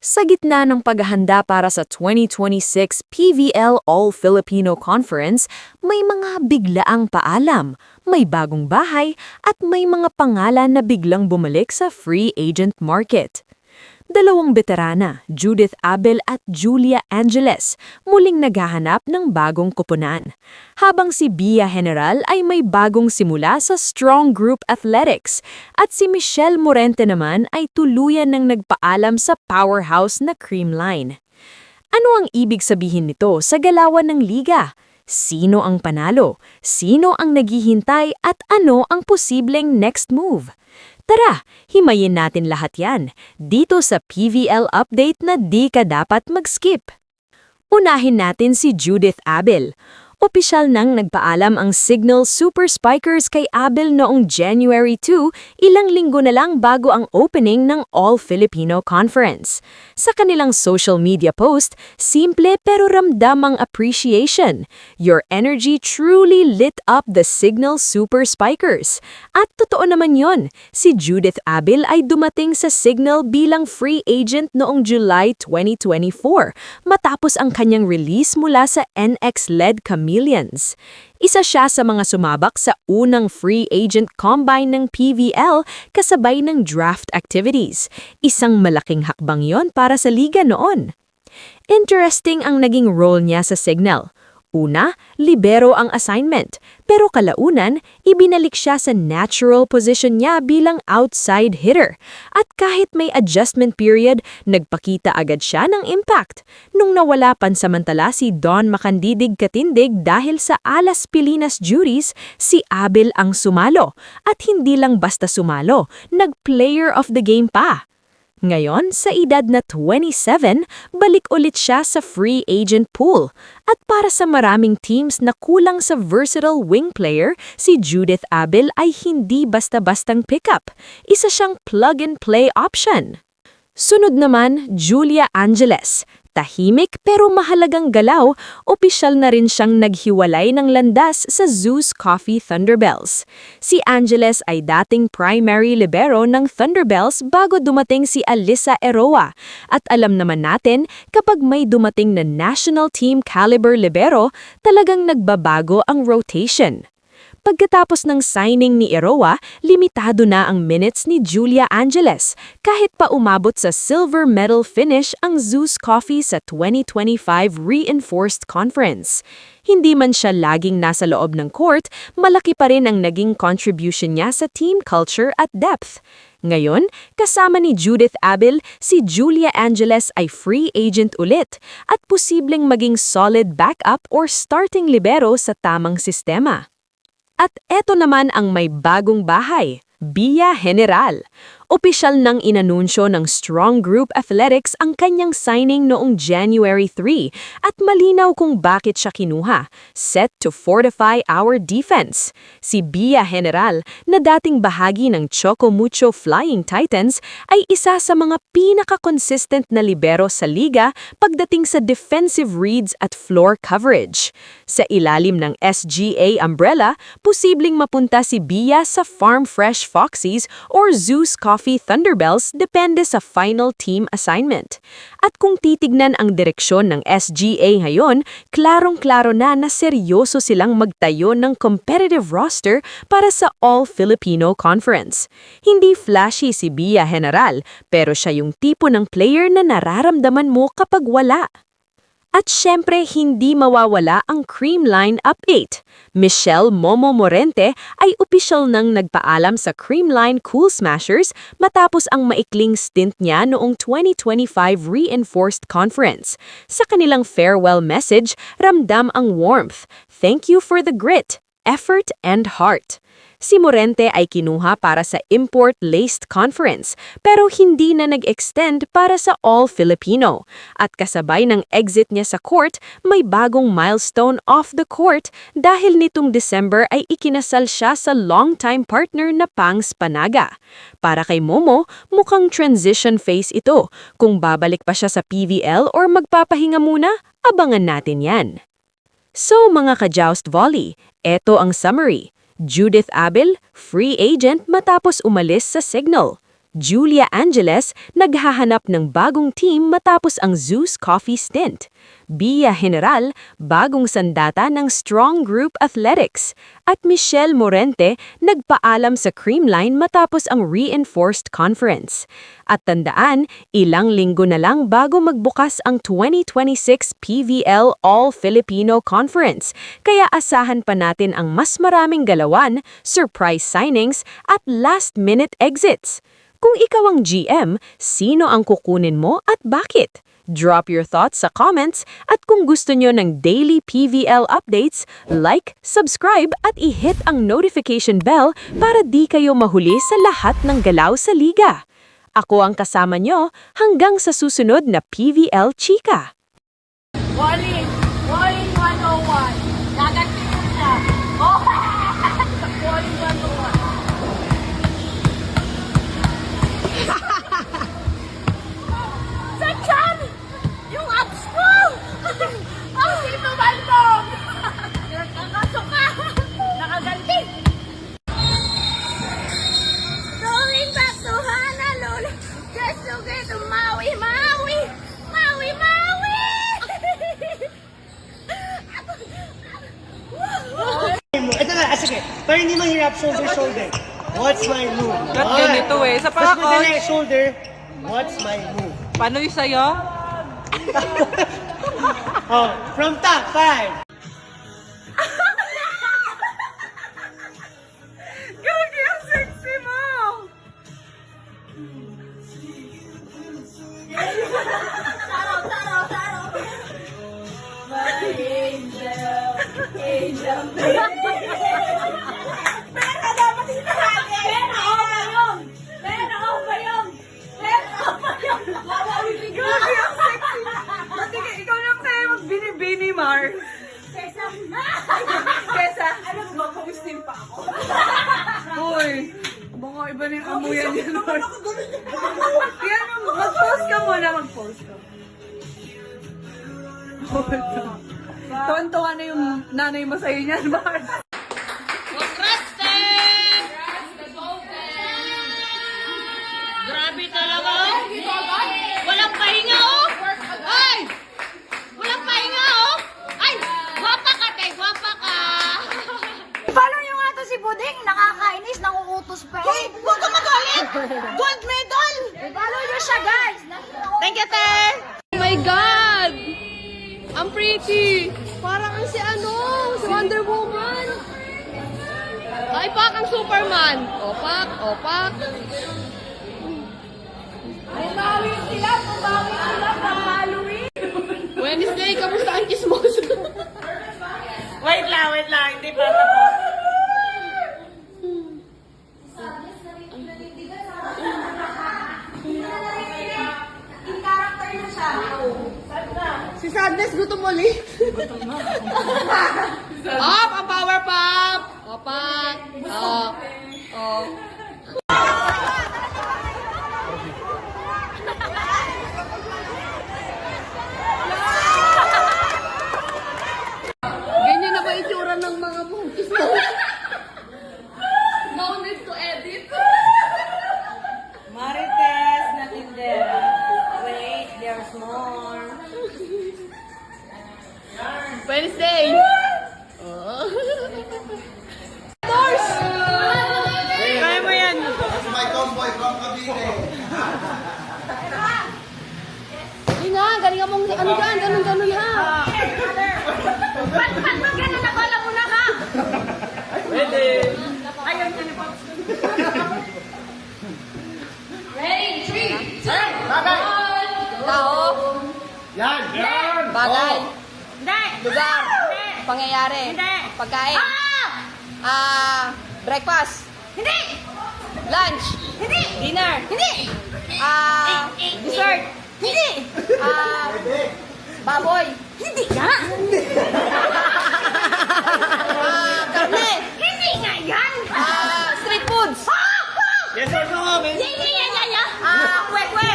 Sa gitna ng paghahanda para sa 2026 PVL All-Filipino Conference, may mga biglaang paalam, may bagong bahay, at may mga pangalan na biglang bumalik sa free agent market. Dalawang veterana, Judith Abel at Julia Angeles, muling naghahanap ng bagong koponan. Habang si Bia General ay may bagong simula sa Strong Group Athletics at si Michelle Morente naman ay tuluyan ng nagpaalam sa powerhouse na Creamline. Ano ang ibig sabihin nito sa galawan ng liga? Sino ang panalo? Sino ang naghihintay at ano ang posibleng next move? Tara, himayin natin lahat yan dito sa PVL Update na di ka dapat mag-skip. Unahin natin si Judith Abel. Opisyal nang nagpaalam ang Signal Super Spikers kay Abel noong January 2, ilang linggo na lang bago ang opening ng All-Filipino Conference. Sa kanilang social media post, simple pero ramdamang appreciation. Your energy truly lit up the Signal Super Spikers. At totoo naman yon, si Judith Abel ay dumating sa Signal bilang free agent noong July 2024, matapos ang kanyang release mula sa NX-led Chameleons. Isa siya sa mga sumabak sa unang free agent combine ng PVL kasabay ng draft activities. Isang malaking hakbang yon para sa liga noon. Interesting ang naging role niya sa Signal. Una, libero ang assignment, pero kalaunan, ibinalik siya sa natural position niya bilang outside hitter. At kahit may adjustment period, nagpakita agad siya ng impact. Nung nawala pansamantala si Don Macandidig-Katindig dahil sa Alas Pilinas duties, si Abel ang sumalo. At hindi lang basta sumalo, nag-player of the game pa. Ngayon, sa edad na 27, balik ulit siya sa free agent pool. At para sa maraming teams na kulang sa versatile wing player, si Judith Abel ay hindi basta-bastang pickup. Isa siyang plug-and-play option. Sunod naman, Julia Angeles. Tahimik pero mahalagang galaw, opisyal na rin siyang naghiwalay ng landas sa Zeus Coffee Thunderbells. Si Angeles ay dating primary libero ng Thunderbells bago dumating si Alyssa Eroa. At alam naman natin, kapag may dumating na national team caliber libero, talagang nagbabago ang rotation. Pagkatapos ng signing ni Eroa, limitado na ang minutes ni Julia Angeles, kahit pa umabot sa silver medal finish ang Zeus Coffee sa 2025 Reinforced Conference. Hindi man siya laging nasa loob ng court, malaki pa rin ang naging contribution niya sa team culture at depth. Ngayon, kasama ni Judith Abel, si Julia Angeles ay free agent ulit at posibleng maging solid backup or starting libero sa tamang sistema. At eto naman ang may bagong bahay, Bia General. Opisyal nang inanunsyo ng Strong Group Athletics ang kanyang signing noong January 3 at malinaw kung bakit siya kinuha, set to fortify our defense. Si Bia General, na dating bahagi ng Choco Mucho Flying Titans, ay isa sa mga pinaka-consistent na libero sa liga pagdating sa defensive reads at floor coverage. Sa ilalim ng SGA umbrella, posibleng mapunta si Bia sa Farm Fresh Foxies or Zeus Coffee Thunderbells depende sa final team assignment. At kung titignan ang direksyon ng SGA ngayon, klarong-klaro na seryoso silang magtayo ng competitive roster para sa All-Filipino Conference. Hindi flashy si Bia General, pero siya yung tipo ng player na nararamdaman mo kapag wala. At syempre, hindi mawawala ang Creamline update. Michelle Momo Morente ay opisyal nang nagpaalam sa Creamline Cool Smashers matapos ang maikling stint niya noong 2025 Reinforced Conference. Sa kanilang farewell message, ramdam ang warmth. Thank you for the grit, effort, and heart. Si Morente ay kinuha para sa Import-Laced Conference pero hindi na nag-extend para sa All-Filipino. At kasabay ng exit niya sa court, may bagong milestone off the court dahil nitong December ay ikinasal siya sa longtime partner na Pangs Panaga. Para kay Momo, mukhang transition phase ito. Kung babalik pa siya sa PVL or magpapahinga muna, abangan natin yan. So mga ka-Joust Volley, eto ang summary. Judith Abel, free agent matapos umalis sa Signal. Julia Angeles, naghahanap ng bagong team matapos ang Zeus Coffee stint. Bia General, bagong sandata ng Strong Group Athletics. At Michelle Morente, nagpaalam sa Creamline matapos ang reinforced conference. At tandaan, ilang linggo na lang bago magbukas ang 2026 PVL All-Filipino Conference. Kaya asahan pa natin ang mas maraming galawan, surprise signings at last-minute exits. Kung ikaw ang GM, sino ang kukunin mo at bakit? Drop your thoughts sa comments at kung gusto nyo ng daily PVL updates, like, subscribe at i-hit ang notification bell para di kayo mahuli sa lahat ng galaw sa liga. Ako ang kasama nyo hanggang sa susunod na PVL Chika. Bowling 101. Nagatingin siya. Oh! Bowling 101. Sa tiyan! Yung abs ko! Ang sino balbog! Nakasuka! Nakaganti! Going back to Honolulu just to get to Maui, Maui! Maui, Maui! Ito na, sige. Para hindi mahirap, shoulder. What's my move? Ba't ganito eh? Sa Mas pa madali, shoulder. What's my move? Paano yung sa'yo? Oh, from top, 5. Gagi, ang sexy mo! Pera dapat hinahali! Pera o ba yun? Pera o ba yun? Pera o ba yun? Gagi, ang sexy! Pati ikaw lang kaya magbini-bini, Mar. Kesa, Kesa, ano ba? Kumistin pa ako. uy, baka iba na yung amuyan niya, Mar. Yan, mag-post ka muna, mag-post ka. Tuwan-tuwa na yung nanay mo sa'yo niyan, Mar. Grabe talaga, oh. Walang pahinga, oh. Ay! Walang pahinga, oh. Ay! Gwapa ka, te. Gwapa ka. Follow nyo nga to si Buding. Nakakainis. Nanguutos pa eh. Huwag ka magalit. Gold medal. Follow nyo siya, guys. Thank you, te. Oh my God! Ang pretty! Parang ang si si Wonder Woman! Ay, pak ang Superman! Opak, opak! Bumawi sila sa Halloween. Wednesday, kamusta ang chismoso? Wait lang. Hindi pa tapos. Si Sadness, gutom ulit. Up! Ang power pop! Opak! Oh. Oh. Ganyan na ba itsura ng mga buntis mo? No need to edit. Marites na tindera. Wait, there's more. Wednesday! Oh. Kaya mo yan. My tomboy from Cavite. Hindi nga, galing mong ano dyan, ganun-ganun ha. Ba't ganun na pala muna ka? Pwede. Ayaw niya ni Pops. Ready? 3, 2, Bagay! Tao, Yan! Yan! bagay, Hindi! lugar, Hindi! pangyayari, Hindi! pagkain, breakfast, Hindi! lunch, Hindi! dinner, Hindi! dessert, Hindi! baboy, Hindi nga! karne, Hindi nga yan! street foods, Yes or no, man? Hindi nga yan! kwek-kwek,